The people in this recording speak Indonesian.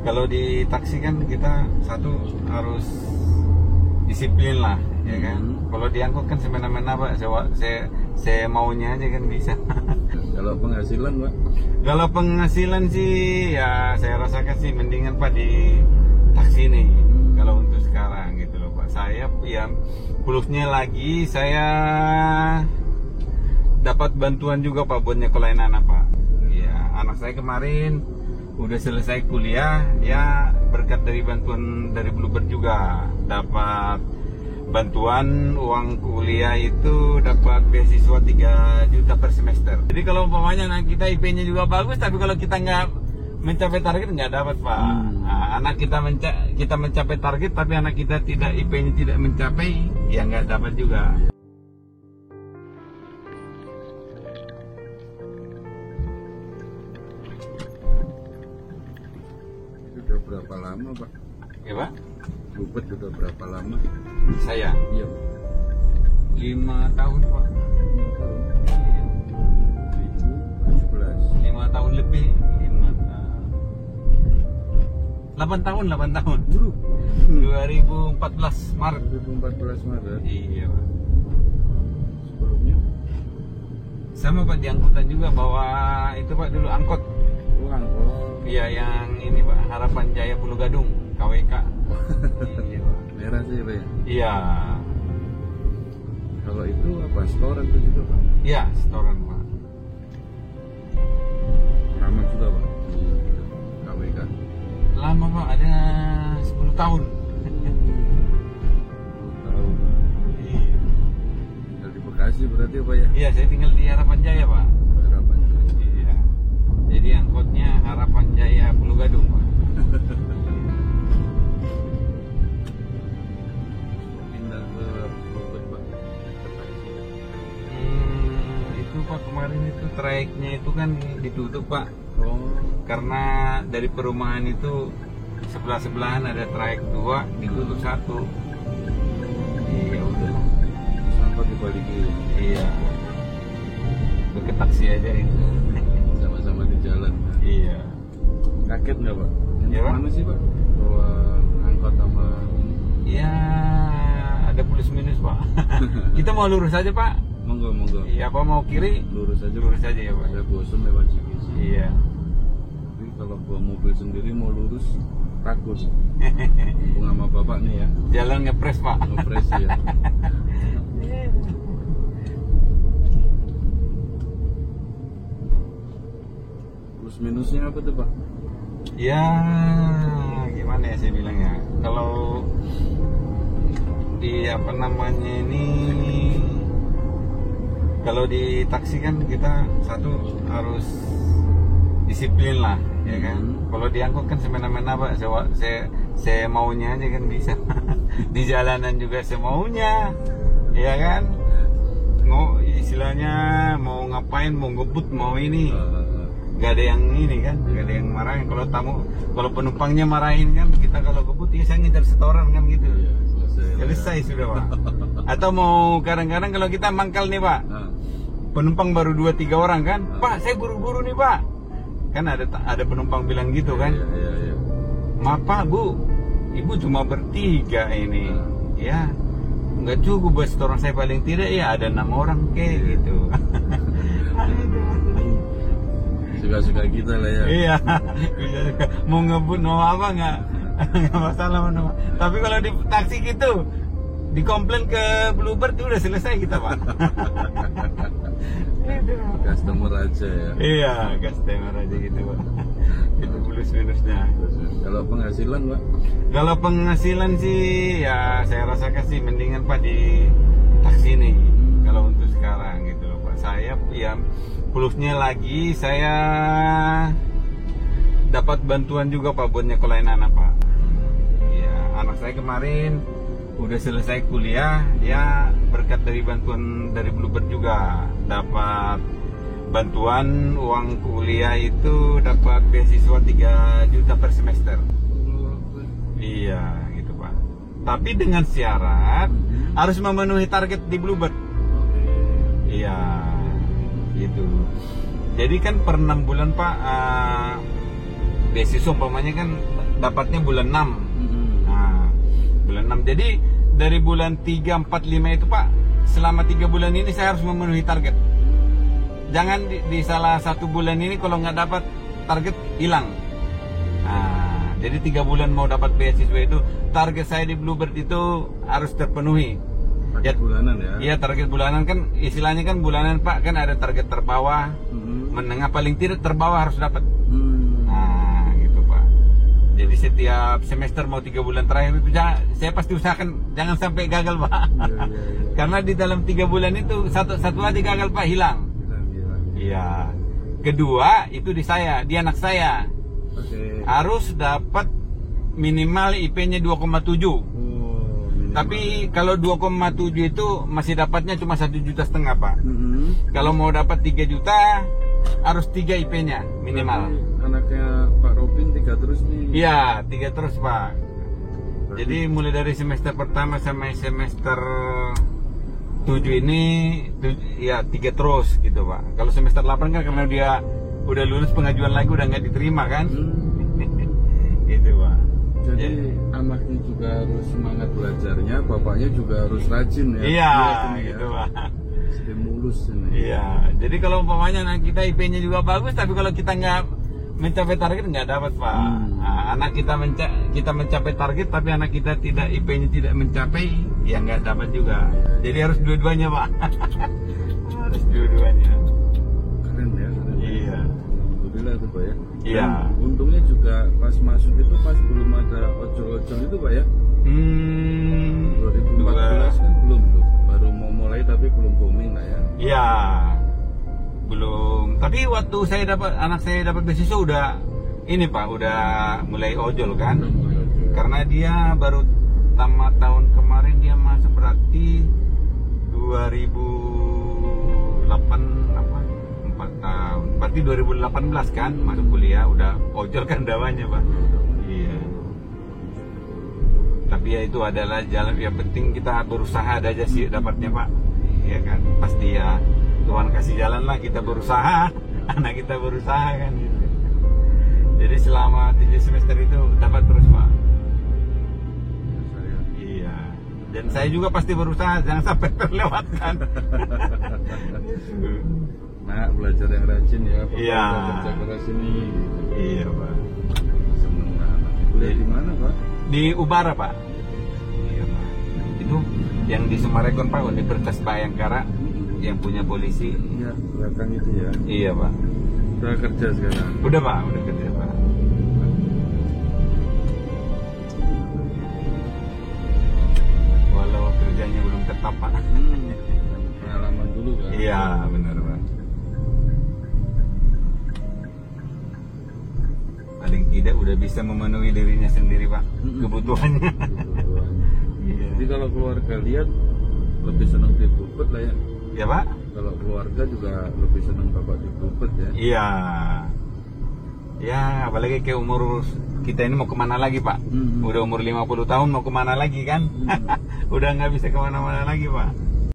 Kalau di taksi kan kita satu harus disiplin lah, ya kan. Kalau diangkut kan semena-mena Pak, saya maunya aja kan bisa. Kalau penghasilan Pak? Kalau penghasilan sih ya saya rasakan sih mendingan Pak di taksi nih. Kalau untuk sekarang gitu loh Pak. Saya ya plusnya lagi saya dapat bantuan juga Pak buat nyekolahin anak Pak. Ya, anak saya kemarin udah selesai kuliah ya, berkat dari bantuan dari Bluebird juga dapat bantuan uang kuliah, itu dapat beasiswa 3 juta per semester. Jadi kalau umpamanya kita IP-nya juga bagus, tapi kalau kita nggak mencapai target nggak dapat Pak. Nah, anak kita mencapai target tapi anak kita tidak, IP-nya tidak mencapai, ya nggak dapat juga. Sudah berapa lama Pak? Ya Pak? Bluebird sudah berapa lama? Saya? Iya. 5 tahun Pak. 2017. 5 tahun lebih. 8 tahun. 2014 Maret. 2014 Maret. Iya Pak. Sebelumnya? Sama Pak, di angkutan juga bawa itu Pak, dulu angkot. Oh, angkot. Iya, yang ini Pak, Harapan Jaya Pulau Gadung, KWK. Iya Pak. Merah sih Pak ya? Iya. Kalau itu apa? Setoran itu juga Pak? Iya, setoran Pak. Lama juga Pak? KWK. Lama Pak, ada 10 tahun. 10 tahun. Tinggal di Bekasi berarti Pak ya? Iya, saya tinggal di Harapan Jaya Pak. Harapan Jaya. Iya. Jadi angkotnya Harapan Jaya Pulau Gadung Pak. Pindah ke Bluebird Pak? Itu Pak, kemarin itu trayeknya itu kan ditutup Pak. Oh. Karena dari perumahan itu sebelah-sebelahan ada trayek 2, ditutup 1. Iya udah. Sampai dibalikin. Iya. Itu ke taksi aja itu. Sama-sama di jalan. Iya. Kaget nggak Pak? Iya, Pak. Mana sih Pak? Bawa angkot sama Ya ada plus minus Pak. Kita mau lurus aja Pak. monggo. Iya, apa mau kiri? Lurus aja Ya Pak. Saya bosan lewat Cikisi. Iya. Tapi kalau bawa mobil sendiri mau lurus takut. Mumpung sama bapak nih ya. Jalan ngepres Pak. Ngepres ya. Plus minusnya apa tuh Pak? Ya gimana ya saya bilangnya, kalau di apa namanya ini, kalau di taksi kan kita satu harus disiplin lah, ya kan. Kalau diangkut kan semena-mena Pak, saya maunya aja kan bisa. Di jalanan juga semaunya, ya kan. Istilahnya mau ngapain, mau ngebut, mau ini, nggak ada yang ini kan, nggak ada yang marahin. Kalau penumpangnya marahin kan, kita kalau ngebut ya saya ngejar setoran kan gitu. Iya, Selesai sudah Pak. Atau mau kadang-kadang kalau kita mangkal nih Pak, penumpang baru 2-3 orang kan, Pak saya buru-buru nih Pak, kan ada penumpang bilang gitu kan. Iya. Maaf Pak Bu, Ibu cuma bertiga ini, ya nggak cukup buat setoran saya, paling tidak ya ada 6 orang kayak gitu. Suka-suka kita lah ya. Iya, bisa juga. Mau ngebut mau apa nggak masalah. Tapi kalau di taksi gitu dikomplain ke Bluebird udah selesai kita Pak. Customer aja ya. Iya, customer aja gitu Pak. Itu plus minusnya. Kalau penghasilan Pak? Kalau penghasilan sih ya saya rasakan sih mendingan Pak di taksi nih. Kalau untuk sekarang gitu loh Pak. Saya ya plusnya lagi saya dapat bantuan juga Pak buat nyekolahin anak Pak. Iya, anak saya kemarin udah selesai kuliah ya, berkat dari bantuan dari Bluebird juga dapat bantuan uang kuliah, itu dapat beasiswa 3 juta per semester. Iya gitu Pak. Tapi dengan syarat harus memenuhi target di Bluebird. Iya gitu. Jadi kan per 6 bulan Pak, beasiswa umpamanya kan dapatnya bulan 6. Mm-mm. Nah, bulan 6. Jadi dari bulan 3, 4, 5 itu Pak, selama 3 bulan ini saya harus memenuhi target. Jangan di salah satu bulan ini kalau nggak dapat target hilang. Nah, jadi 3 bulan mau dapat beasiswa itu, target saya di Bluebird itu harus terpenuhi. Target bulanan ya? Iya, target bulanan kan istilahnya kan bulanan Pak, kan ada target terbawah, menengah, paling tidak terbawah harus dapat. Nah, gitu Pak. Jadi setiap semester mau 3 bulan terakhir itu saya pasti usahakan jangan sampai gagal Pak. Iya. Karena di dalam 3 bulan itu satu aja gagal Pak, hilang. Iya. Kedua itu di anak saya. Oke. Harus dapat minimal IP-nya 2,7. Tapi kalau 2,7 itu masih dapatnya cuma 1,5 juta Pak. Kalau mau dapat 3 juta harus 3 IP-nya minimal. Berarti anaknya Pak Robin 3 terus nih? Iya, 3 terus Pak. Jadi mulai dari semester pertama sampai semester 7 ini ya 3 terus gitu Pak. Kalau semester 8 kan karena dia udah lulus pengajuan lagi udah nggak diterima kan. Gitu Pak. Jadi anaknya juga harus semangat belajarnya, bapaknya juga harus rajin ya. Iya, gitu ya. Pak. Stimulus ini. Iya, jadi kalau umpamanya anak kita IP-nya juga bagus, tapi kalau kita nggak mencapai target nggak dapat Pak. Nah, anak kita mencapai target, tapi anak kita tidak IP-nya tidak mencapai, ya nggak dapat juga. Jadi harus dua-duanya Pak. Harus dua-duanya. Keren ya. Iya. Alhamdulillah tuh Pak ya. Iya. Dan untungnya juga pas masuk itu pas belum ada ojol-ojol itu Pak ya. 2014 kan belum tuh, baru mau mulai tapi belum booming lah ya. Iya, belum. Tapi waktu anak saya dapat beasiswa udah ini Pak, udah mulai ojol kan. Karena dia baru tamat tahun kemarin, dia masuk berarti 2008 apa 4 tahun. Berarti 2018 kan masuk kuliah, udah ojol kan dawanya Pak. Iya. Tapi ya itu adalah jalan, yang penting kita berusaha aja sih dapatnya Pak. Iya kan, pasti ya Tuhan kasih jalan lah, kita berusaha, anak kita berusaha kan gitu. Jadi selama 7 semester itu dapat terus Pak. Iya. Dan saya juga pasti berusaha, jangan sampai terlewatkan. Nah, belajar yang rajin ya, Iya. kerja keras ini. Iya Pak. Seneng banget. Kuliah di mana Pak? Di Ubara Pak. Iya Pak. Itu yang di Sumarekon Pak, Universitas Bayangkara, yang punya polisi. Iya, belakang itu ya. Iya Pak. Udah kerja sekarang? Udah Pak, udah kerja Pak. Walau kerjanya belum tetap Pak. Pengalaman dulu kan? Iya benar Pak. Paling tidak udah bisa memenuhi dirinya sendiri Pak, kebutuhannya. Iya. Jadi kalau keluarga lihat lebih senang di Bluebird lah ya. Ya Pak? Kalau keluarga juga lebih senang bapak di Bluebird ya. Iya. Ya apalagi ke umur kita ini mau kemana lagi Pak? Udah umur 50 tahun mau kemana lagi kan? Udah nggak bisa kemana-mana lagi Pak.